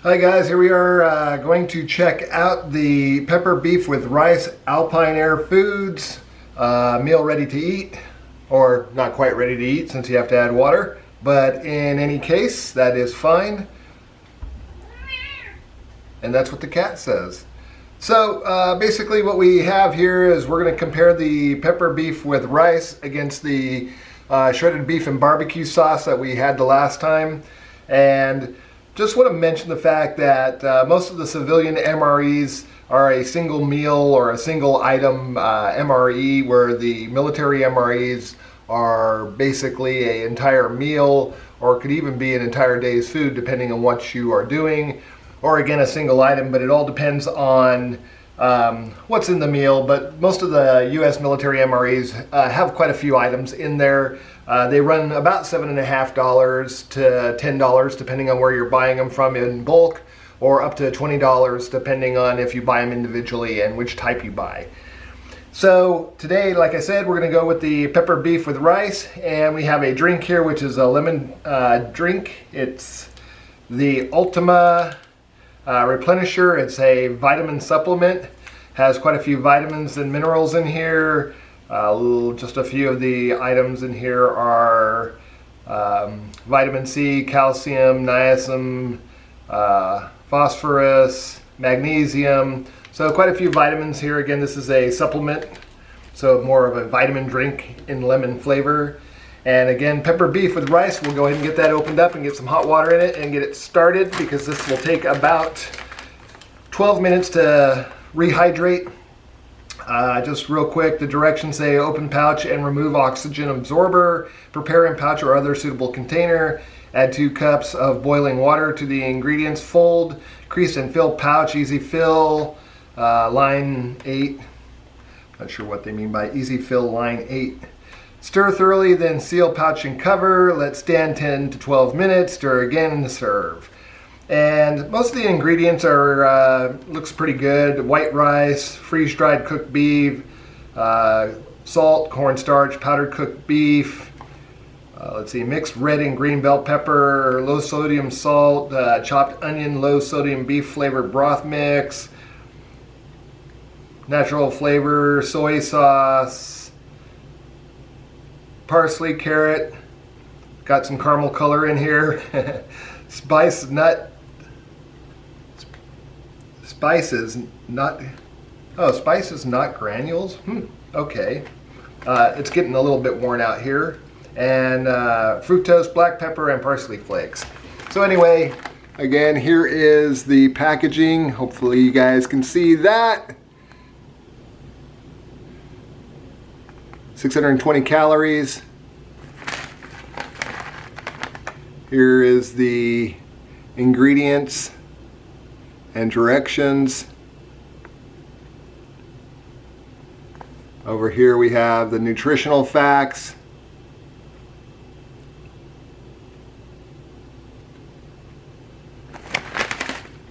Hi guys, here we are going to check out the pepper beef with rice ALPINEAIRE Foods meal ready to eat, or not quite ready to eat since you have to add water, but in any case that is fine, and that's what the cat says. So basically what we have here is we're going to compare the pepper beef with rice against the shredded beef and barbecue sauce that we had the last time. And just want to mention the fact that most of the civilian MREs are a single meal or a single item MRE, where the military MREs are basically an entire meal, or could even be an entire day's food depending on what you are doing, or again a single item, but it all depends on what's in the meal. But most of the US military MREs have quite a few items in there. They run about $7.50 to $10 depending on where you're buying them from in bulk, or up to $20 depending on if you buy them individually and which type you buy. So today, like I said, we're going to go with the pepper beef with rice, and we have a drink here which is a lemon drink. It's the Ultima Replenisher. It's a vitamin supplement. Has quite a few vitamins and minerals in here. Just a few of the items in here are vitamin C, calcium, niacin, phosphorus, magnesium. So quite a few vitamins here. Again, this is a supplement, so more of a vitamin drink in lemon flavor. And again, pepper beef with rice, we'll go ahead and get that opened up and get some hot water in it and get it started, because this will take about 12 minutes to rehydrate. Just real quick, the directions say open pouch and remove oxygen absorber, prepare in pouch or other suitable container, add 2 cups of boiling water to the ingredients, fold, crease and fill pouch, easy fill, line 8, not sure what they mean by easy fill line 8. Stir thoroughly, then seal pouch and cover, let stand 10 to 12 minutes, stir again and serve. And most of the ingredients are looks pretty good. White rice, freeze-dried cooked beef, salt, cornstarch, powdered cooked beef. Let's see, mixed red and green bell pepper, low sodium salt, chopped onion, low sodium beef flavored broth mix, natural flavor, soy sauce, parsley, carrot. Got some caramel color in here. Spices, not granules. Okay. It's getting a little bit worn out here. And fructose, black pepper, and parsley flakes. So anyway, again, here is the packaging. Hopefully you guys can see that. 620 calories. Here is the ingredients and directions. Over here we have the nutritional facts.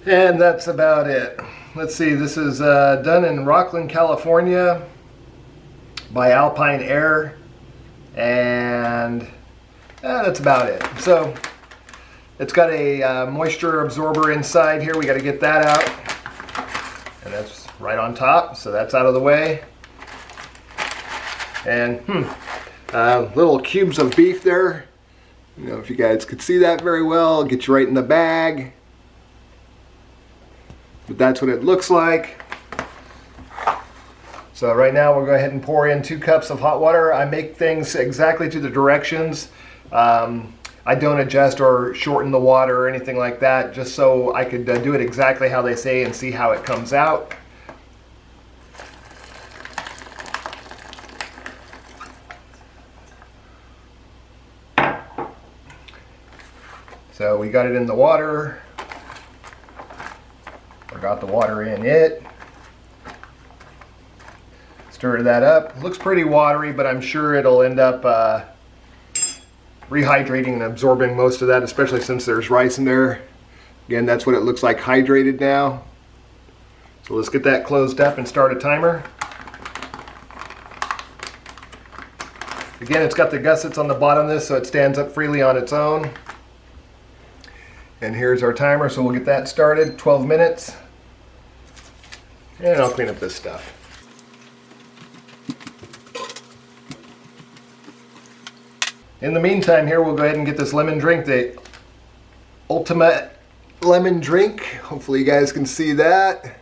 And that's about it. Let's see, this is done in Rocklin, California by ALPINEAIRE, and that's about it. So it's got a moisture absorber inside here. We got to get that out, and that's right on top, so that's out of the way. And little cubes of beef there. You know, if you guys could see that very well, get you right in the bag. But that's what it looks like. So right now we'll go ahead and pour in 2 cups of hot water. I make things exactly to the directions. I don't adjust or shorten the water or anything like that, just so I could do it exactly how they say and see how it comes out. So we got it in the water, or got the water in it. Stir that up. It looks pretty watery, but I'm sure it'll end up rehydrating and absorbing most of that, especially since there's rice in there. Again, that's what it looks like hydrated now. So let's get that closed up and start a timer. Again, it's got the gussets on the bottom of this, so it stands up freely on its own. And here's our timer, so we'll get that started, 12 minutes. And I'll clean up this stuff. In the meantime here, we'll go ahead and get this lemon drink, the ultimate lemon drink. Hopefully you guys can see that.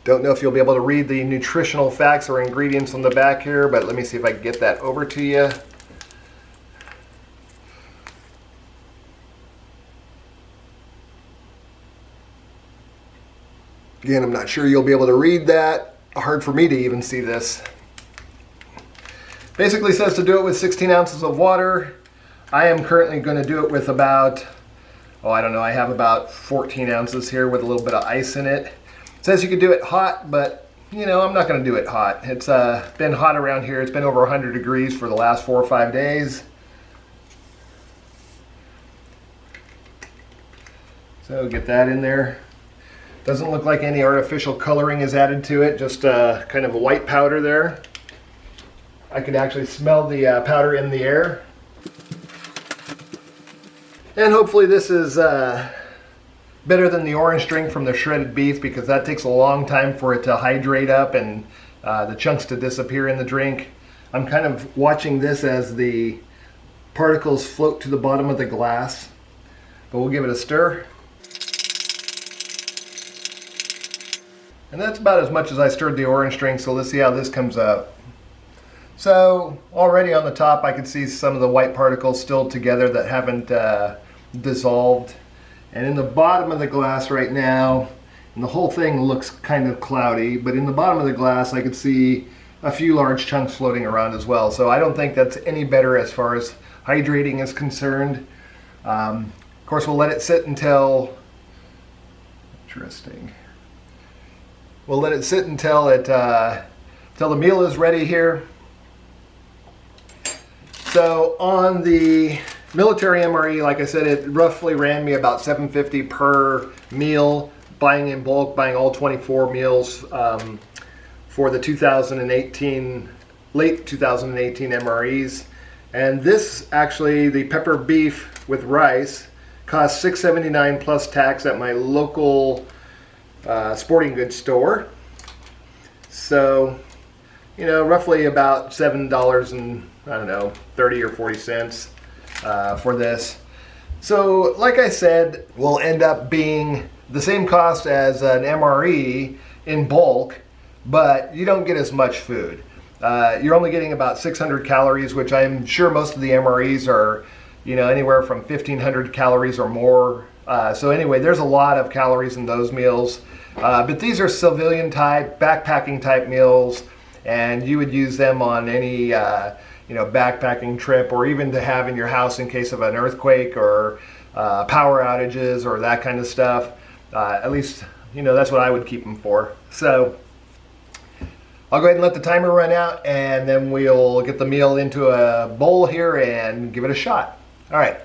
Don't know if you'll be able to read the nutritional facts or ingredients on the back here, but let me see if I can get that over to you. Again, I'm not sure you'll be able to read that. Hard for me to even see this. Basically says to do it with 16 ounces of water. I am currently going to do it with about, I don't know, I have about 14 ounces here with a little bit of ice in it. It says you could do it hot, but you know, I'm not going to do it hot. It's been hot around here. It's been over 100 degrees for the last 4 or 5 days. So get that in there. Doesn't look like any artificial coloring is added to it, just kind of a white powder there. I could actually smell the powder in the air. And hopefully this is better than the orange drink from the shredded beef, because that takes a long time for it to hydrate up and the chunks to disappear in the drink. I'm kind of watching this as the particles float to the bottom of the glass, but we'll give it a stir. And that's about as much as I stirred the orange drink, so let's see how this comes out. So already on the top I can see some of the white particles still together that haven't dissolved. And in the bottom of the glass right now, and the whole thing looks kind of cloudy, but in the bottom of the glass I could see a few large chunks floating around as well. So I don't think that's any better as far as hydrating is concerned. Of course, we'll let it sit until, interesting. We'll let it sit until till the meal is ready here. So on the military MRE, like I said, it roughly ran me about $7.50 per meal, buying in bulk, buying all 24 meals for the 2018, late 2018 MREs. And this actually, the pepper beef with rice, cost $6.79 plus tax at my local sporting goods store. So, you know, roughly about $7 and, I don't know, 30 or 40 cents for this. So, like I said, will end up being the same cost as an MRE in bulk, but you don't get as much food. You're only getting about 600 calories, which I'm sure most of the MREs are, you know, anywhere from 1,500 calories or more. So anyway, there's a lot of calories in those meals. But these are civilian type, backpacking type meals, and you would use them on any you know, backpacking trip, or even to have in your house in case of an earthquake or power outages or that kind of stuff. At least, you know, that's what I would keep them for. So I'll go ahead and let the timer run out, and then we'll get the meal into a bowl here and give it a shot. All right.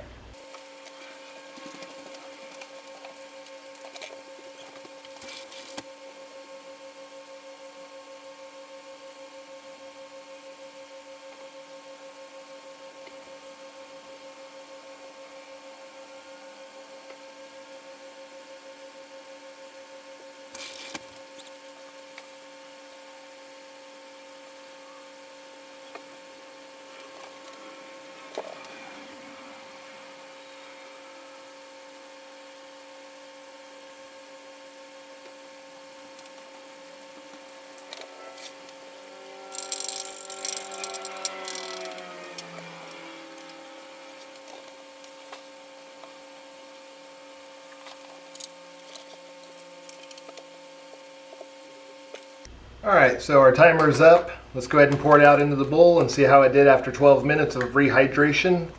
All right, so our timer's up. Let's go ahead and pour it out into the bowl and see how it did after 12 minutes of rehydration.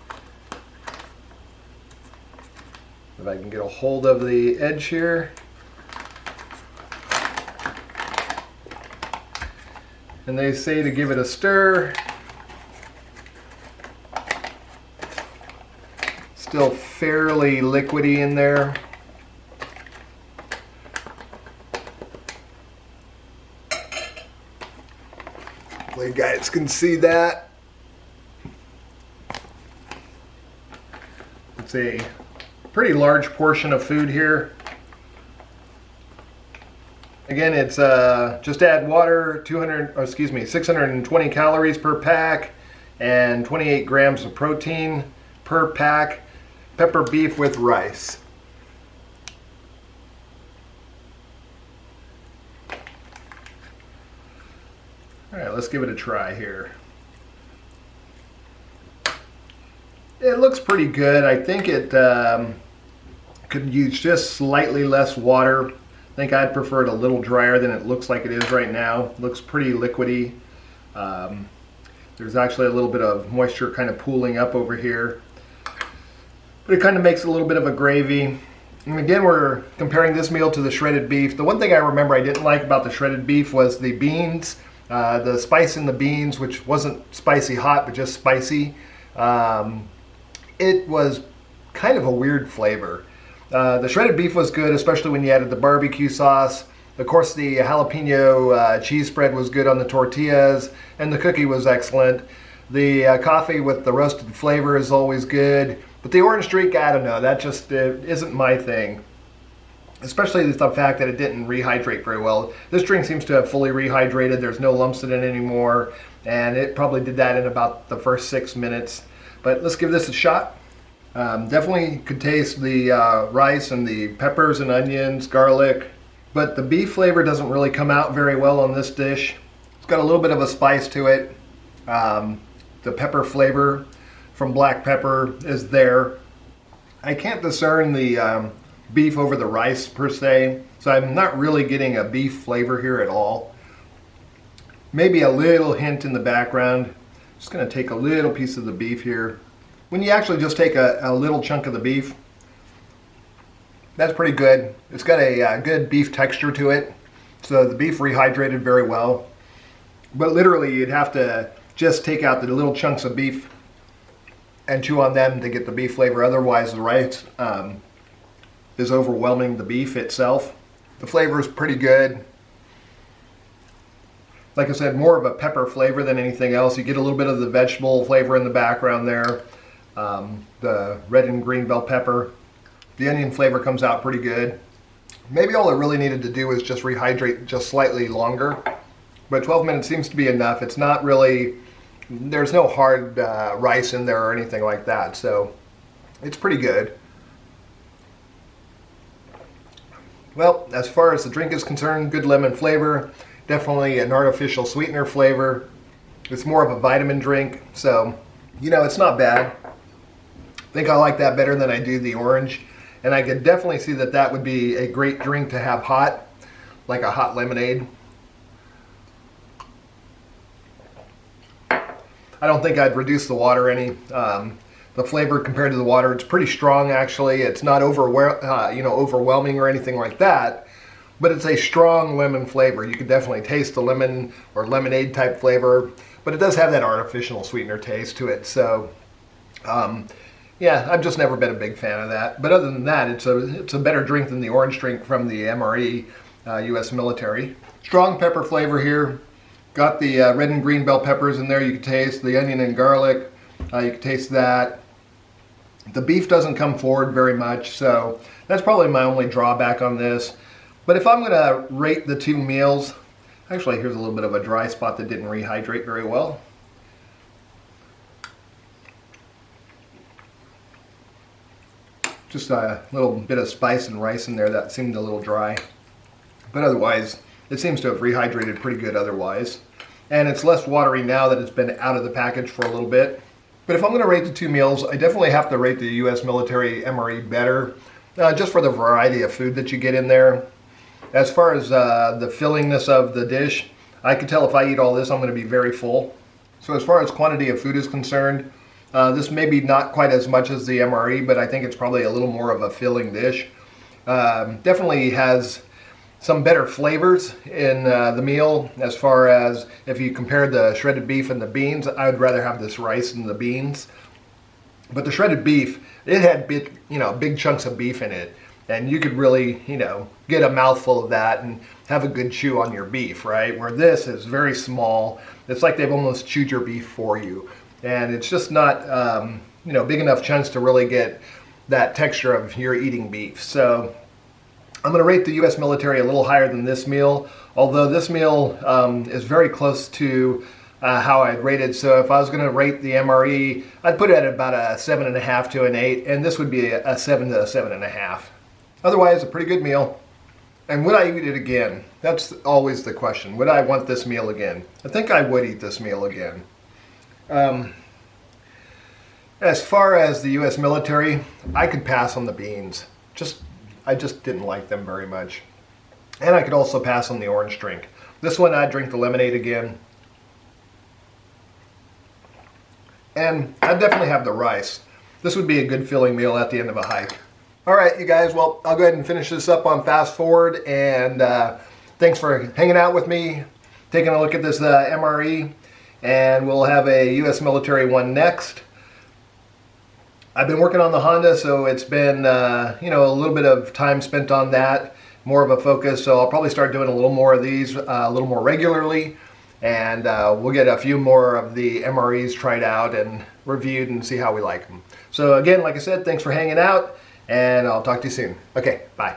If I can get a hold of the edge here. And they say to give it a stir. Still fairly liquidy in there. Hopefully you guys can see that. It's a pretty large portion of food here. Again, it's just add water, 620 calories per pack, and 28 grams of protein per pack. Pepper beef with rice. All right, let's give it a try here. It looks pretty good. I think it could use just slightly less water. I think I'd prefer it a little drier than it looks like it is right now. It looks pretty liquidy. There's actually a little bit of moisture kind of pooling up over here. But it kind of makes a little bit of a gravy. And again, we're comparing this meal to the shredded beef. The one thing I remember I didn't like about the shredded beef was the beans. The spice in the beans, which wasn't spicy hot, but just spicy. It was kind of a weird flavor. The shredded beef was good, especially when you added the barbecue sauce. Of course, the jalapeno cheese spread was good on the tortillas, and the cookie was excellent. The coffee with the roasted flavor is always good. But the orange drink, I don't know, that just isn't my thing. Especially the fact that it didn't rehydrate very well. This drink seems to have fully rehydrated. There's no lumps in it anymore. And it probably did that in about the first 6 minutes. But let's give this a shot. Definitely could taste the rice and the peppers and onions, garlic. But the beef flavor doesn't really come out very well on this dish. It's got a little bit of a spice to it. The pepper flavor from black pepper is there. I can't discern the beef over the rice per se, so I'm not really getting a beef flavor here at all. Maybe a little hint in the background. Just going to take a little piece of the beef here. When you actually just take a little chunk of the beef, that's pretty good. It's got a good beef texture to it, so the beef rehydrated very well. But literally you'd have to just take out the little chunks of beef and chew on them to get the beef flavor. Otherwise the rice is overwhelming the beef itself. The flavor is pretty good. Like I said, more of a pepper flavor than anything else. You get a little bit of the vegetable flavor in the background there. The red and green bell pepper. The onion flavor comes out pretty good. Maybe all it really needed to do was just rehydrate just slightly longer. But 12 minutes seems to be enough. It's not really, there's no hard rice in there or anything like that. So it's pretty good. Well, as far as the drink is concerned, good lemon flavor. Definitely an artificial sweetener flavor. It's more of a vitamin drink. So, you know, it's not bad. I think I like that better than I do the orange. And I could definitely see that that would be a great drink to have hot, like a hot lemonade. I don't think I'd reduce the water any. The flavor compared to the water, it's pretty strong actually. It's not overwhelming or anything like that, but it's a strong lemon flavor. You could definitely taste the lemon or lemonade type flavor, but it does have that artificial sweetener taste to it. So, yeah, I've just never been a big fan of that. But other than that, it's a better drink than the orange drink from the MRE U.S. military. Strong pepper flavor here. Got the red and green bell peppers in there. You can taste the onion and garlic. You can taste that. The beef doesn't come forward very much, so that's probably my only drawback on this. But if I'm going to rate the two meals, actually here's a little bit of a dry spot that didn't rehydrate very well. Just a little bit of spice and rice in there that seemed a little dry. But otherwise, it seems to have rehydrated pretty good otherwise. And it's less watery now that it's been out of the package for a little bit. But if I'm going to rate the two meals, I definitely have to rate the U.S. military MRE better, just for the variety of food that you get in there. As far as the fillingness of the dish, I can tell if I eat all this, I'm going to be very full. So as far as quantity of food is concerned, this may be not quite as much as the MRE, but I think it's probably a little more of a filling dish. Definitely has some better flavors in the meal. As far as if you compare the shredded beef and the beans, I would rather have this rice and the beans. But the shredded beef, it had big chunks of beef in it, and you could really, get a mouthful of that and have a good chew on your beef, right? Where this is very small. It's like they've almost chewed your beef for you, and it's just not, big enough chunks to really get that texture of your eating beef. So I'm going to rate the U.S. military a little higher than this meal, although this meal is very close to how I'd rate it. So if I was going to rate the MRE, I'd put it at about a 7.5 to an 8, and this would be a 7 to a 7.5. Otherwise, a pretty good meal. And would I eat it again? That's always the question. Would I want this meal again? I think I would eat this meal again. As far as the U.S. military, I could pass on the beans. I just didn't like them very much. And I could also pass on the orange drink. This one, I'd drink the lemonade again. And I'd definitely have the rice. This would be a good filling meal at the end of a hike. All right, you guys, well, I'll go ahead and finish this up on fast forward. And thanks for hanging out with me, taking a look at this MRE. And we'll have a U.S. military one next. I've been working on the Honda, so it's been a little bit of time spent on that, more of a focus. So I'll probably start doing a little more of these a little more regularly, and we'll get a few more of the MREs tried out and reviewed and see how we like them. So again, like I said, thanks for hanging out, and I'll talk to you soon. Okay, bye.